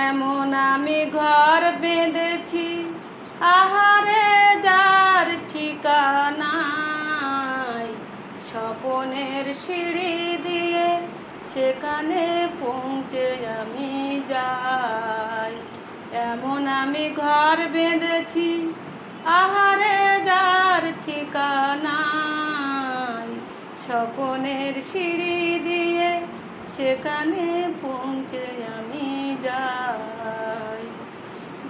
এমন আমি ঘর বেঁধেছি, আহারে যার ঠিকানায়, স্বপনের সিঁড়ি দিয়ে সেখানে পৌঁছে আমি যাই। এমন আমি ঘর বেঁধেছি, আহারে যার ঠিকানায়, স্বপনের সিঁড়ি দিয়ে সেখানে পৌঁছে আমি যাই।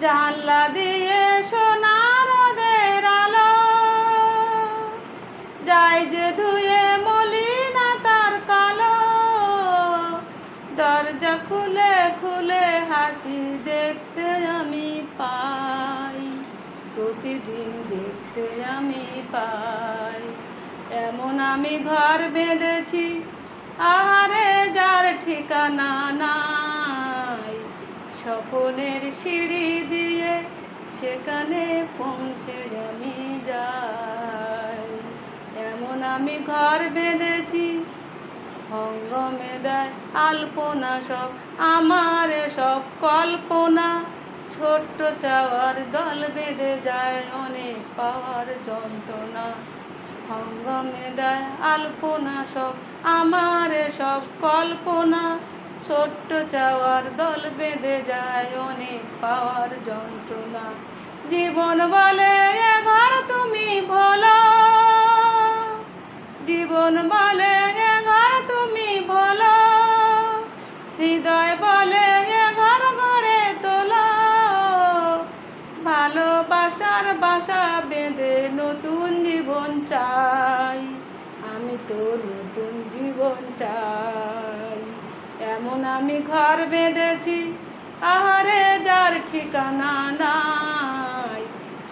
জানলা দিয়ে সোনার রোদের আলো যায় যে ধুয়ে মলিনতার কালো, দরজা খুলে খুলে হাসি দেখতে আমি পাই, প্রতিদিন দেখতে আমি পাই। এমন আমি ঘর বেঁধেছি, আহারে যার ঠিকানা নাই, স্বপনের সিঁড়ি দিয়ে সেখানে পৌঁছে আমি যাই। এমন আমি ঘর বেঁধেছি, অঙ্গমে দেয় আলপনা সব আমার সব কল্পনা, ছোট্ট চাওয়ার দল বেঁধে যায় অনেক পাওয়ার যন্ত্রণা। অঙ্গমে দেয় আলপনা সব আমার সব কল্পনা, ছোট্ট চাওয়ার দল বেঁধে যায় অনেক পাওয়ার যন্ত্রণা। জীবন বলে এ ঘর তুমি ভোলো, জীবন বলে এ ঘর তুমি ভোলো, হৃদয় বলে এ ঘর গড়ে তোলো, ভালোবাসার বাসা বেঁধে নতুন জীবন চাই, আমি তো নতুন জীবন চাই। এমন আমি ঘর বেঁধেছি, আহারে যার ঠিকানা নাই,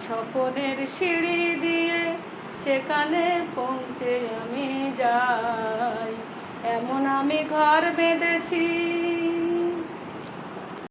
স্বপনের সিঁড়ি দিয়ে সেখানে পৌঁছে আমি যাই। এমন আমি ঘর বেঁধেছি।